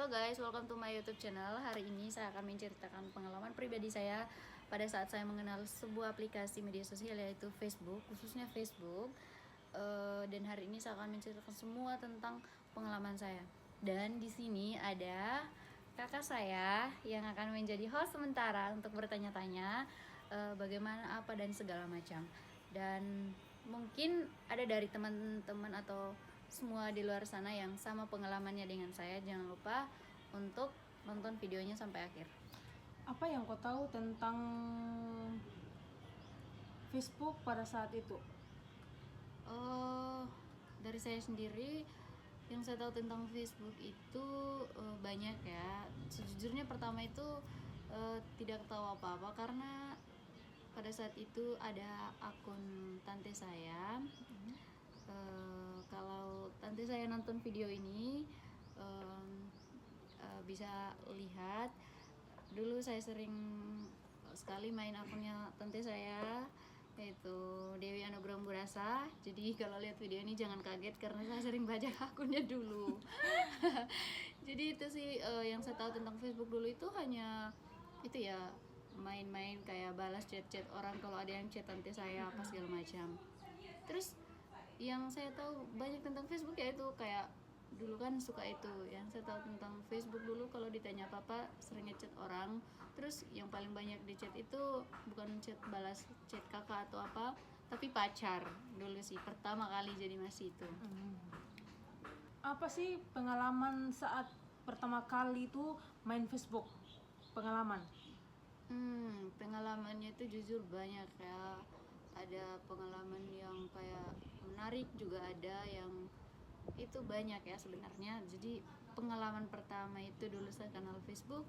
Halo guys, welcome to my YouTube channel. Hari ini saya akan menceritakan pengalaman pribadi saya pada saat saya mengenal sebuah aplikasi media sosial yaitu Facebook, khususnya Facebook. Dan hari ini saya akan menceritakan semua tentang pengalaman saya. Dan di sini ada kakak saya yang akan menjadi host sementara untuk bertanya-tanya bagaimana apa dan segala macam. Dan mungkin ada dari teman-teman atau semua di luar sana yang sama pengalamannya dengan saya. Jangan lupa untuk nonton videonya sampai akhir. Apa yang kau tahu tentang Facebook pada saat itu? Dari saya sendiri yang saya tahu tentang Facebook itu banyak ya. Sejujurnya pertama itu tidak tahu apa-apa karena pada saat itu ada akun tante saya. Kalau tante saya nonton video ini bisa lihat, dulu saya sering sekali main akunnya tante saya yaitu Dewi Anugrah Burasa. Jadi kalau lihat video ini jangan kaget karena saya sering baca akunnya dulu. Jadi itu sih yang saya tahu tentang Facebook dulu itu hanya itu ya, main-main kayak balas chat-chat orang kalau ada yang chat tante saya apa segala macam. Terus yang saya tahu banyak tentang Facebook ya itu kayak dulu kan suka itu. Yang saya tahu tentang Facebook dulu kalau ditanya apa-apa sering ngechat orang. Terus yang paling banyak di chat itu bukan chat balas chat kakak atau apa, tapi pacar dulu sih pertama kali, jadi masih itu. Apa sih pengalaman saat pertama kali itu main Facebook? Pengalaman? Pengalamannya itu jujur banyak ya. Ada pengalaman yang kayak menarik juga, ada yang itu banyak ya sebenarnya. Jadi pengalaman pertama itu dulu saya kenal Facebook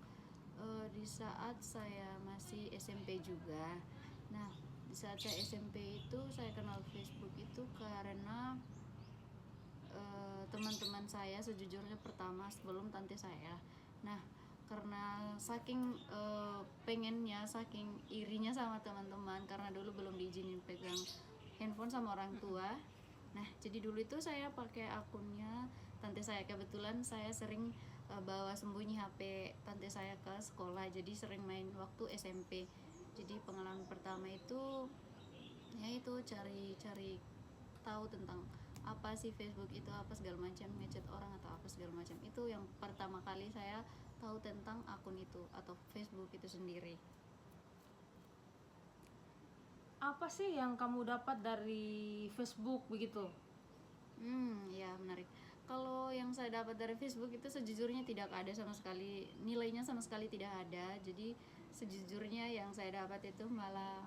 di saat saya masih SMP juga. Nah, di saat saya SMP itu saya kenal Facebook itu karena teman-teman saya sejujurnya pertama sebelum tante saya. Nah, karena saking pengennya, saking irinya sama teman-teman karena dulu belum diizinin pegang handphone sama orang tua. Nah, jadi dulu itu saya pakai akunnya tante saya. Kebetulan saya sering bawa sembunyi HP tante saya ke sekolah, jadi sering main waktu SMP. Jadi pengalaman pertama itu ya itu cari tahu tentang apa sih Facebook itu, apa segala macam, ngechat orang atau apa segala macam. Itu yang pertama kali saya tahu tentang akun itu atau Facebook itu sendiri. Apa sih yang kamu dapat dari Facebook begitu? Ya menarik. Kalau yang saya dapat dari Facebook itu sejujurnya tidak ada sama sekali, nilainya sama sekali tidak ada. Jadi sejujurnya yang saya dapat itu malah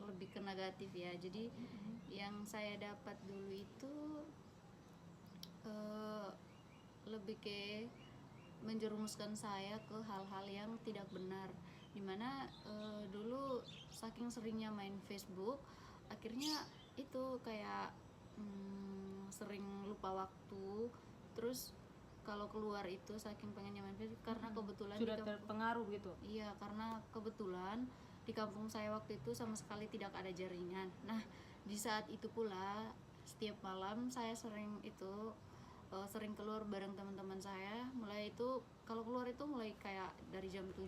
lebih ke negatif ya. Jadi yang saya dapat dulu itu lebih ke menjerumuskan saya ke hal-hal yang tidak benar, dimana dulu saking seringnya main Facebook akhirnya itu kayak sering lupa waktu. Terus kalau keluar itu saking pengennya main Facebook karena kebetulan Sudah terpengaruh gitu? Iya, karena kebetulan di kampung saya waktu itu sama sekali tidak ada jaringan. Nah, di saat itu pula setiap malam saya sering sering keluar bareng teman-teman saya. Mulai itu kalau keluar itu mulai kayak dari jam 7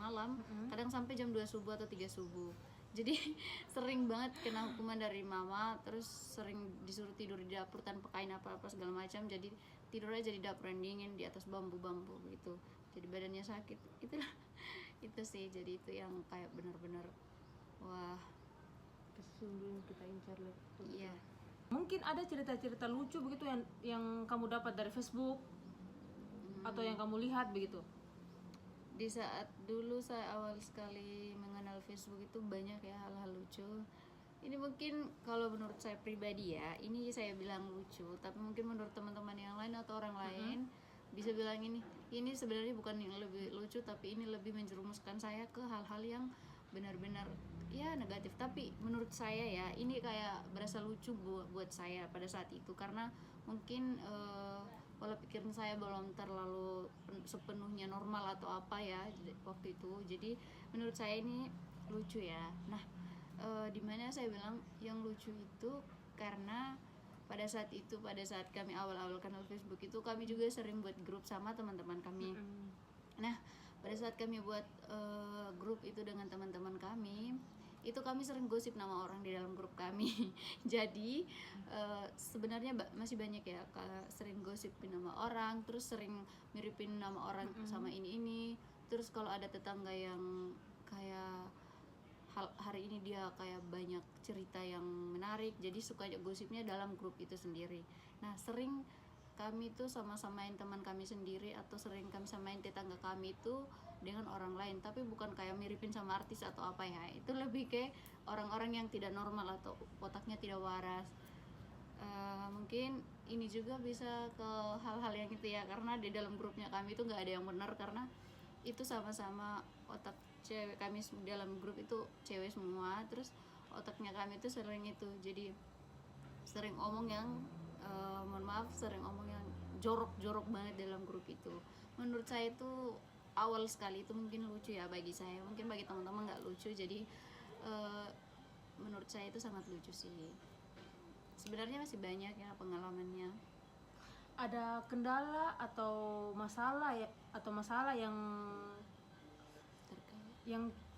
malam, kadang sampai jam 2 subuh atau 3 subuh. Jadi sering banget kena hukuman dari mama, terus sering disuruh tidur di dapur tanpa kain apa-apa segala macam. Jadi tidur aja di dapur yang dingin di atas bambu-bambu gitu. Jadi badannya sakit. Itu sih, jadi itu yang kayak benar-benar wah, Kesungguhan kita incar laptop. iya. Mungkin ada cerita-cerita lucu begitu yang kamu dapat dari Facebook atau yang kamu lihat begitu? Di saat dulu saya awal sekali mengenal Facebook itu banyak ya hal-hal lucu. Ini mungkin kalau menurut saya pribadi ya, ini saya bilang lucu, tapi mungkin menurut teman-teman yang lain atau orang lain bisa bilang ini sebenarnya bukan yang lebih lucu, tapi ini lebih menjerumuskan saya ke hal-hal yang benar-benar ya negatif. Tapi menurut saya ya ini kayak berasa lucu buat saya pada saat itu karena mungkin pola pikiran saya belum terlalu sepenuhnya normal atau apa ya waktu itu. Jadi menurut saya ini lucu ya. Nah, dimana saya bilang yang lucu itu karena pada saat kami awal-awal kenal Facebook itu kami juga sering buat grup sama teman-teman kami. Nah, pada saat kami buat grup itu dengan teman-teman kami, itu kami sering gosip nama orang di dalam grup kami. Jadi sebenarnya masih banyak ya sering gosipin nama orang, terus sering miripin nama orang sama ini. Terus kalau ada tetangga yang kayak hari ini dia kayak banyak cerita yang menarik, jadi suka gosipnya dalam grup itu sendiri. Nah, sering kami tuh sama-samain teman kami sendiri atau sering kami samain tetangga kami itu dengan orang lain, tapi bukan kayak miripin sama artis atau apa ya, itu lebih kayak orang-orang yang tidak normal atau otaknya tidak waras. Mungkin ini juga bisa ke hal-hal yang itu ya, karena di dalam grupnya kami itu nggak ada yang benar, karena itu sama-sama otak cewek kami dalam grup itu cewek semua, terus otaknya kami itu sering itu, jadi sering omong yang mohon maaf, sering omong yang jorok banget dalam grup itu. Menurut saya itu awal sekali itu mungkin lucu ya bagi saya, mungkin bagi teman-teman nggak lucu, jadi menurut saya itu sangat lucu sih. Sebenarnya masih banyak ya pengalamannya. Ada kendala atau masalah ya, atau masalah yang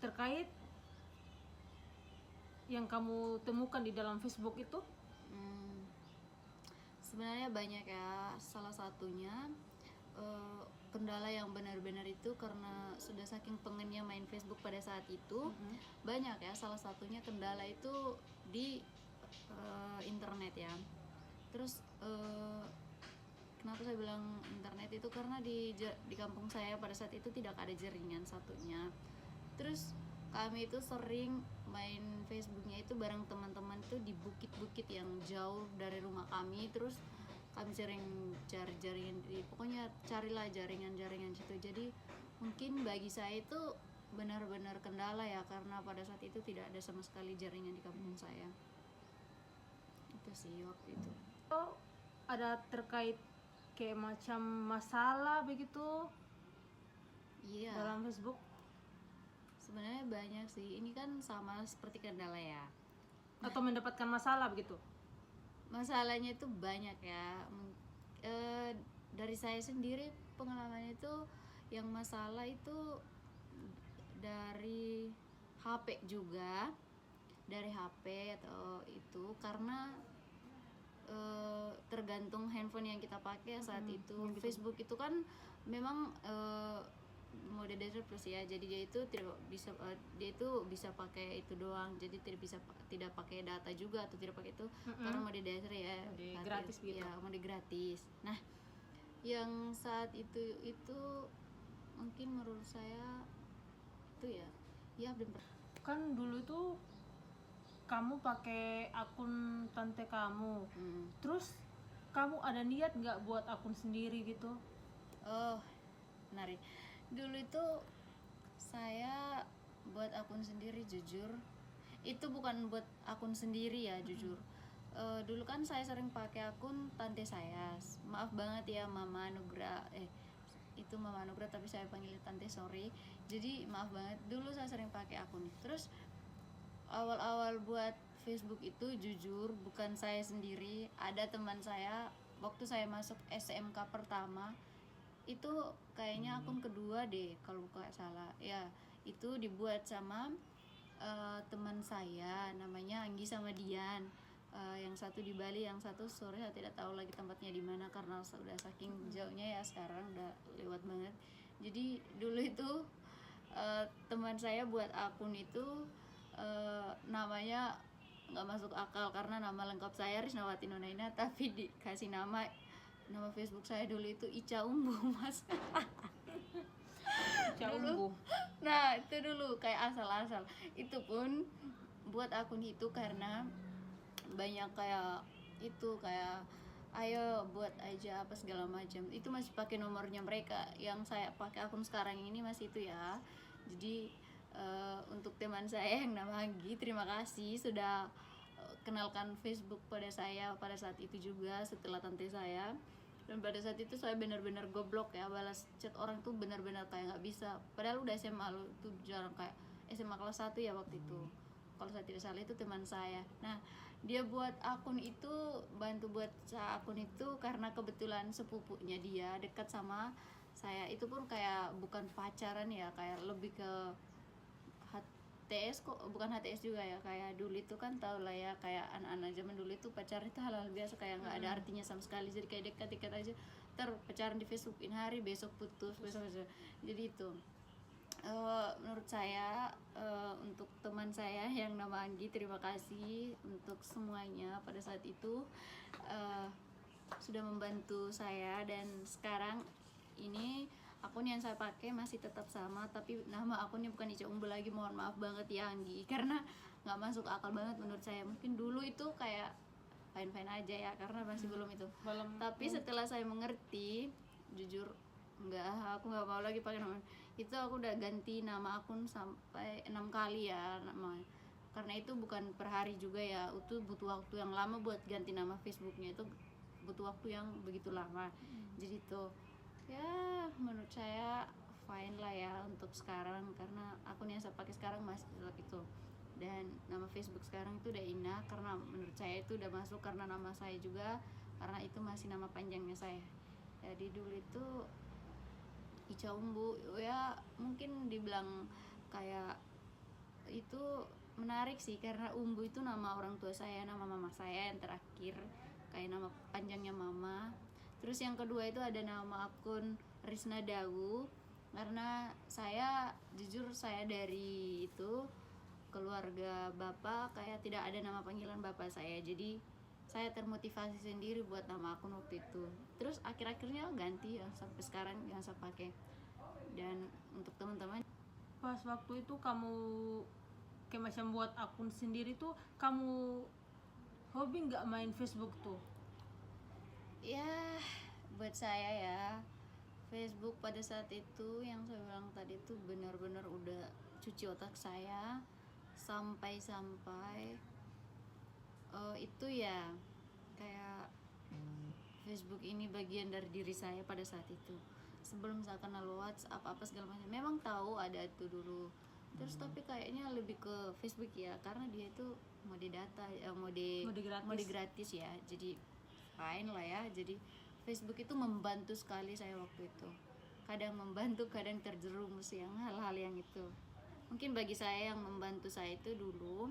terkait yang kamu temukan di dalam Facebook itu? Sebenarnya banyak ya. Salah satunya kendala yang benar-benar itu karena sudah saking pengennya main Facebook pada saat itu. Banyak ya, salah satunya kendala itu di internet ya. Terus kenapa saya bilang internet itu, karena di kampung saya pada saat itu tidak ada jaringan satunya. Terus kami itu sering main Facebooknya itu bareng teman-teman itu di bukit-bukit yang jauh dari rumah kami. Terus kami sering cari jaringan, pokoknya carilah jaringan situ. Jadi mungkin bagi saya itu benar-benar kendala ya, karena pada saat itu tidak ada sama sekali jaringan di kampung saya. Itu sih waktu itu. Ada terkait kayak macam masalah begitu dalam Facebook? Sebenarnya banyak sih, ini kan sama seperti kendala ya. Atau mendapatkan masalah begitu? Masalahnya itu banyak ya. Dari saya sendiri pengalamannya itu yang masalah itu dari HP juga, dari HP atau itu karena tergantung handphone yang kita pakai saat itu. Gitu. Facebook itu kan memang mode desktop plus ya, jadi dia itu tidak bisa dia itu bisa pakai itu doang, jadi tidak pakai data juga atau tidak pakai itu karena mode dasar ya, mode gratis gitu ya, mode gratis. Nah, yang saat itu mungkin menurut saya itu ya benar. Kan dulu tuh kamu pakai akun tante kamu, terus kamu ada niat nggak buat akun sendiri gitu? Oh, menarik. Dulu itu saya buat akun sendiri, jujur itu bukan buat akun sendiri ya, jujur. Dulu kan saya sering pakai akun tante saya, maaf banget ya Mama Nugra, itu Mama Nugra tapi saya panggil tante, sorry. Jadi maaf banget, dulu saya sering pakai akun. Terus awal-awal buat Facebook itu jujur bukan saya sendiri, ada teman saya waktu saya masuk SMK pertama itu, kayaknya akun kedua deh kalau nggak salah ya, itu dibuat sama teman saya namanya Anggi sama Dian. Yang satu di Bali, yang satu sore saya tidak tahu lagi tempatnya di mana karena sudah saking jauhnya ya, sekarang udah lewat banget. Jadi dulu itu teman saya buat akun itu namanya nggak masuk akal karena nama lengkap saya Risnawati Nonaina, tapi dikasih nama Facebook saya dulu itu Ica Umbu, Mas. Ica Umbu. Nah, itu dulu kayak asal-asal. Itu pun buat akun itu karena banyak kayak itu, kayak ayo buat aja apa segala macam. Itu masih pakai nomornya mereka. Yang saya pakai akun sekarang ini masih itu ya. Jadi untuk teman saya yang nama Anggi, terima kasih sudah kenalkan Facebook pada saya pada saat itu juga setelah tante saya. Dan pada saat itu saya benar-benar goblok ya, balas chat orang tuh benar-benar kayak nggak bisa, padahal udah SMA lo tuh jarang, kayak SMA kelas 1 ya waktu itu. kalau saya tidak salah itu teman saya. Nah, dia buat akun itu, bantu buat akun itu karena kebetulan sepupunya dia dekat sama saya. Itu pun kayak bukan pacaran ya, kayak lebih ke HTS, kok bukan HTS juga ya, kayak dulu itu kan tau lah ya, kayak anak-anak zaman dulu itu pacaran itu hal-hal biasa, kayak nggak ada artinya sama sekali, jadi kayak dekat-dekat aja, pacaran di Facebook ini hari, besok putus, besok. Jadi itu menurut saya, untuk teman saya yang nama Anggi, terima kasih untuk semuanya pada saat itu, sudah membantu saya. Dan sekarang ini akun yang saya pakai masih tetap sama, tapi nama akunnya bukan Ica Umbu lagi, mohon maaf banget ya Anggi, karena nggak masuk akal banget menurut saya. Mungkin dulu itu kayak fine-fine aja ya, karena masih belum itu. Tapi setelah saya mengerti, jujur aku nggak mau lagi pakai nama itu. Aku udah ganti nama akun sampai 6 kali ya nama, karena itu bukan per hari juga ya, itu butuh waktu yang lama buat ganti nama Facebooknya, itu butuh waktu yang begitu lama. Jadi tuh ya menurut saya fine lah ya untuk sekarang, karena akun yang saya pakai sekarang masih tetap itu. Dan nama Facebook sekarang itu udah Ina, karena menurut saya itu udah masuk karena nama saya juga, karena itu masih nama panjangnya saya. Jadi dulu itu Ica Umbu ya, mungkin dibilang kayak itu menarik sih, karena Umbu itu nama orang tua saya, nama mama saya yang terakhir, kayak nama panjangnya mama. Terus yang kedua itu ada nama akun Risna Dawu, karena saya jujur saya dari itu keluarga bapak kayak tidak ada nama panggilan bapak saya, jadi saya termotivasi sendiri buat nama akun waktu itu. Terus akhir-akhirnya ganti ya sampai sekarang yang saya pakai. Dan untuk teman-teman, pas waktu itu kamu kayak macam buat akun sendiri tuh, kamu hobi nggak main Facebook tuh? ya buat saya ya, Facebook pada saat itu yang saya bilang tadi tuh benar-benar udah cuci otak saya sampai itu ya, kayak Facebook ini bagian dari diri saya pada saat itu. Sebelum saya kenal WhatsApp apa segala macam, memang tahu ada itu dulu. Terus tapi kayaknya lebih ke Facebook ya, karena dia itu mode data, mode gratis ya, jadi fine lah ya. Jadi Facebook itu membantu sekali saya waktu itu, kadang membantu, kadang terjerumus yang hal-hal yang itu. Mungkin bagi saya yang membantu saya itu dulu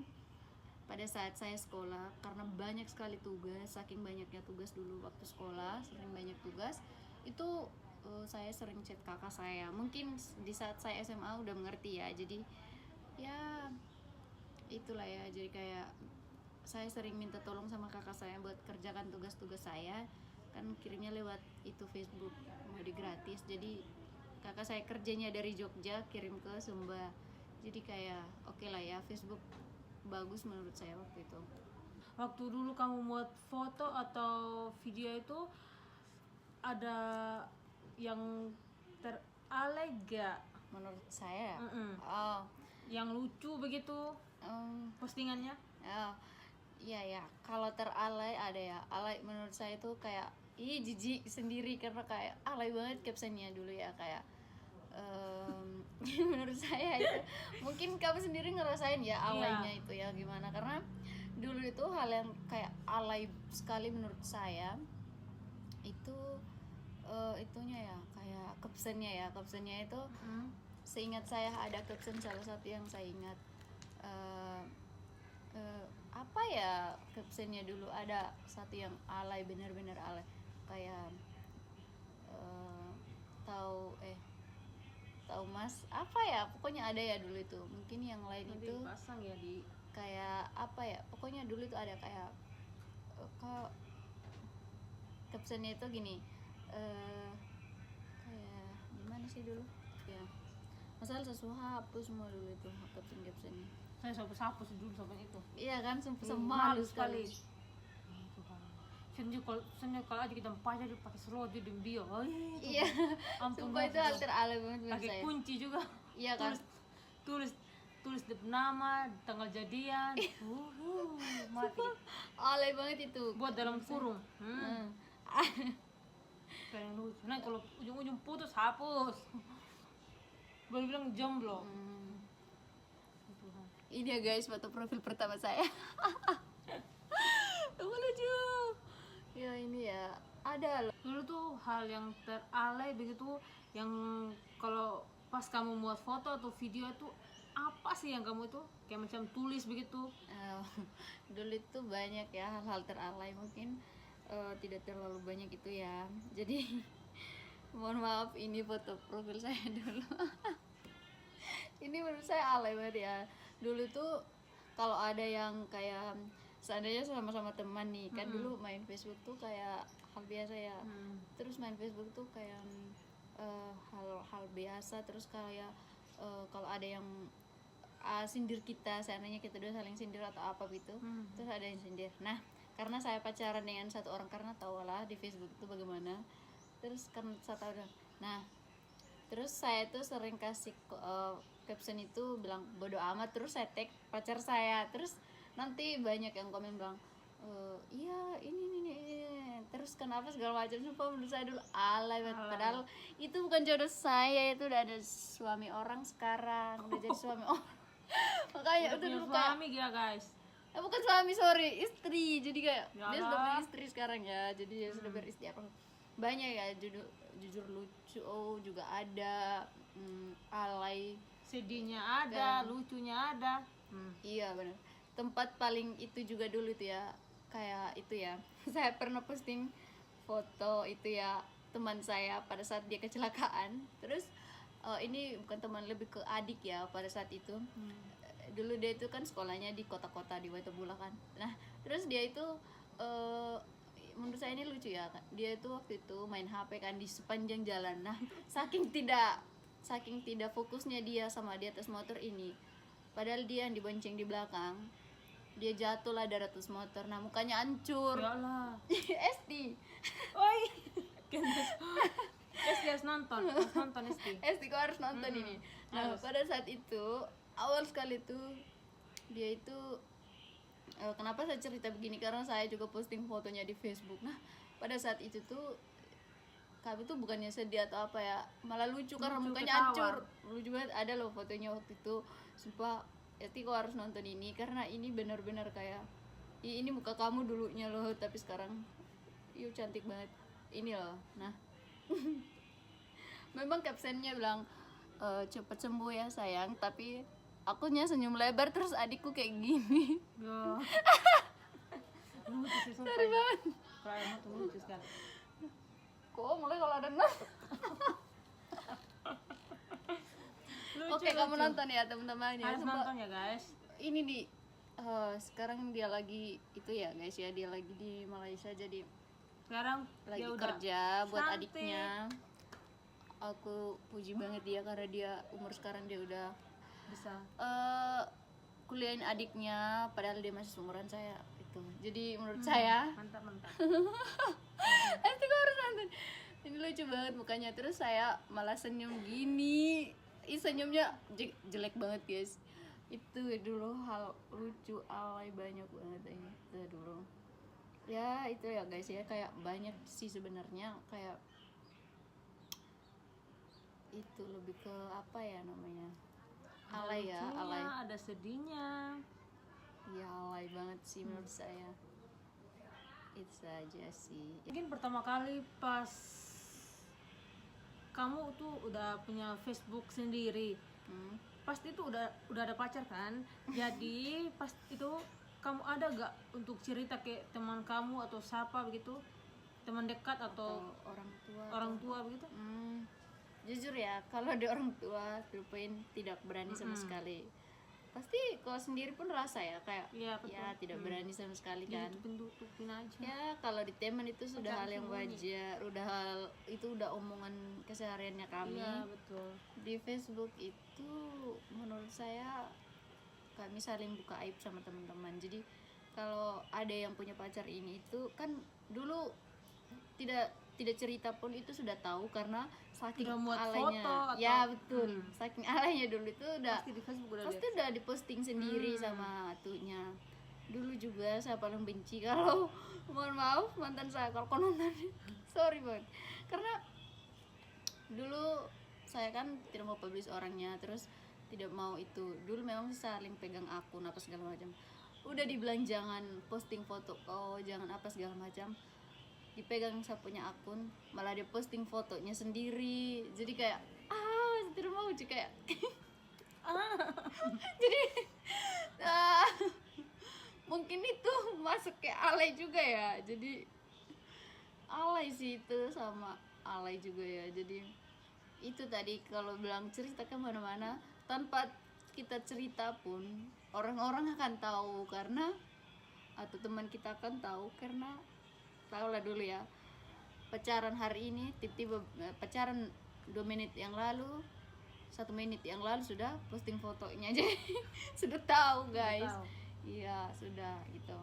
pada saat saya sekolah, karena banyak sekali tugas, saking banyaknya tugas dulu waktu sekolah, sering banyak tugas itu, saya sering chat kakak saya. Mungkin di saat saya SMA udah mengerti ya, jadi ya itulah ya, jadi kayak saya sering minta tolong sama kakak saya buat kerjakan tugas-tugas saya, kan kirimnya lewat itu Facebook, mode gratis. Jadi kakak saya kerjanya dari Jogja kirim ke Sumba, jadi kayak oke lah ya, Facebook bagus menurut saya waktu itu. Waktu dulu kamu buat foto atau video itu, ada yang teralay gak Menurut saya yang lucu begitu postingannya? Iya ya, kalau teralay ada ya. Alay menurut saya itu kayak jijik sendiri, karena kayak alay banget captionnya dulu ya, kayak menurut saya itu mungkin kamu sendiri ngerasain ya alaynya itu ya gimana, karena dulu itu hal yang kayak alay sekali menurut saya itu, itunya ya, kayak captionnya itu, seingat saya ada caption salah satu yang saya ingat, apa ya captionnya dulu, ada satu yang alay, benar-benar alay, kayak tahu mas apa ya, pokoknya ada ya dulu itu. Mungkin yang lain nanti itu pasang ya di kayak apa ya, pokoknya dulu itu ada kayak kok captionnya itu gini, kayak gimana sih dulu ya, masalah sesuatu hapus semua dulu itu captionnya. saya sapu dulu sampai itu. Iya kan, malu sekali. Kalau aja kita baca dia pakai slot dia bio. Iya. Sumpah itu hal teralay banget menurut pakai saya. kunci juga. Iya kan. Tulis nama, tanggal jadian. Mati. Alay banget itu. Buat dalam kurung. Kayak lucu. Nah kalau ujung-ujung putus hapus. Baru bilang jomblo. Ini ya guys, foto profil pertama saya. Lucu. Ya ini ya, ada loh. Dulu tuh hal yang teralay begitu, yang kalau pas kamu buat foto atau video itu apa sih yang kamu itu kayak macam tulis begitu? Eh, dulu itu banyak ya hal-hal teralay, mungkin tidak terlalu banyak itu ya. Jadi mohon maaf, ini foto profil saya dulu. Ini menurut saya alay banget ya. Dulu tuh kalau ada yang kayak seandainya sama-sama teman nih kan, dulu main Facebook tuh kayak hal biasa ya. Terus main Facebook tuh kayak hal-hal biasa. Terus kayak kalau ada yang sindir kita, seandainya kita udah saling sindir atau apa gitu, terus ada yang sindir. Nah, karena saya pacaran dengan satu orang, karena tau lah di Facebook itu bagaimana. Terus kan saya tahu dong. Nah, terus saya tuh sering kasih caption itu bilang bodo amat, terus saya tag pacar saya. Terus nanti banyak yang komen bilang iya ini, terus kenapa segala macam. Sumpah menurut saya dulu alay banget. Padahal itu bukan jodoh saya, itu udah ada suami orang sekarang, udah jadi suami orang. Makanya itu dulu kayak Suami ya guys. bukan suami, sorry, istri. Jadi kayak Ya dia sudah Allah. punya istri sekarang ya, jadi dia sudah beristri apa. Banyak ya, jujur lucu juga ada, alay. Sedihnya ada, lucunya ada. Iya benar. Tempat paling itu juga dulu itu ya, kayak itu ya. Saya pernah posting foto itu ya, teman saya pada saat dia kecelakaan. Terus ini bukan teman, lebih ke adik ya pada saat itu. Dulu dia itu kan sekolahnya di kota-kota di Waitubula kan. Nah, terus dia itu menurut saya ini lucu ya. Dia itu waktu itu main HP kan di sepanjang jalan. Nah, saking tidak fokusnya dia sama di atas motor ini, padahal dia yang dibonceng di belakang, dia jatuh lah dari atas motor. Nah, mukanya hancur. Ya Allah. SD. Oi. SD harus nonton SD. SD kau harus nonton ini. Nah, pada saat itu awal sekali tuh dia itu kenapa saya cerita begini, karena saya juga posting fotonya di Facebook. Nah, pada saat itu tuh kami tuh bukannya sedih atau apa ya, malah lucu karena Lucu, mukanya ketawa. hancur. Lucu banget, ada loh fotonya waktu itu. Sumpah, Esti kau harus nonton ini karena ini benar-benar kayak ini muka kamu dulunya loh, tapi sekarang yuk cantik banget ini loh. Nah, memang captionnya bilang cepet sembuh ya sayang, tapi akunya senyum lebar, terus adikku kayak gini. Yo. Lucu sih sumpah. Sorry banget. Kalau tuh lucu sekali. Kok mulai kalau ada nas. Oke, kamu nonton ya teman-teman ya. Harus Sumpah, nonton ya guys. ini di sekarang dia lagi itu ya guys ya, dia lagi di Malaysia, jadi Sekarang lagi dia udah kerja buat cantik. adiknya. Aku puji banget dia karena dia umur sekarang dia udah bisa. kuliahin adiknya, padahal dia masih seumuran saya itu. Jadi menurut saya Mantap. nanti kau harus nonton. Ini lucu banget mukanya, terus saya malah senyum gini. Senyumnya jelek banget guys. Itu dulu hal lucu alay banyak banget ini itu dulu. Ya itu ya guys ya, kayak banyak sih sebenarnya, kayak itu lebih ke apa ya namanya, alay ya, Lucunya, alay. ada sedihnya. Ya alay banget sih menurut saya. Itu saja sih. Mungkin pertama kali pas kamu tuh udah punya Facebook sendiri, pasti itu udah ada pacar kan? Jadi pas itu kamu ada gak untuk cerita ke teman kamu atau siapa begitu, teman dekat atau Orang tua orang tua begitu? jujur ya, kalau ada orang tua terlupain tidak berani sama sekali. Pasti kalau sendiri pun rasa ya kayak Iya, betul. ya tidak berani sama sekali kan. Ditutupin aja. Ya kalau di teman itu sudah Pacaran hal yang sembunyi. wajar, itu udah omongan kesehariannya kami. Iya, betul. Di Facebook itu menurut saya kami saling buka aib sama teman-teman. Jadi kalau ada yang punya pacar ini itu kan dulu tidak cerita pun itu sudah tahu, karena saking Udah muat alaynya. foto atau- Ya betul, saking alaynya dulu itu udah Pasti di Facebook udah pasti lihat. udah diposting sendiri sama atunya. Dulu juga saya paling benci kalau mohon maaf mantan saya kalau kau nonton sorry banget, karena dulu saya kan tidak mau publish orangnya, terus tidak mau itu. Dulu memang saling pegang akun apa segala macam, udah dibilang jangan posting foto kau, jangan apa segala macam, dipegang saya punya akun malah dia posting fotonya sendiri. Jadi kayak tidak mau sih, kayak jadi mungkin itu masuk ke alay juga ya. Jadi alay sih itu, sama alay juga ya. Jadi itu tadi kalau bilang cerita kemana-mana tanpa kita cerita pun orang-orang akan tahu, karena atau teman kita akan tahu, karena tahulah dulu ya pacaran hari ini, tiba-tiba pacaran 2 menit yang lalu, 1 menit yang lalu sudah posting fotonya aja sudah tahu guys. tahu. Iya sudah gitu.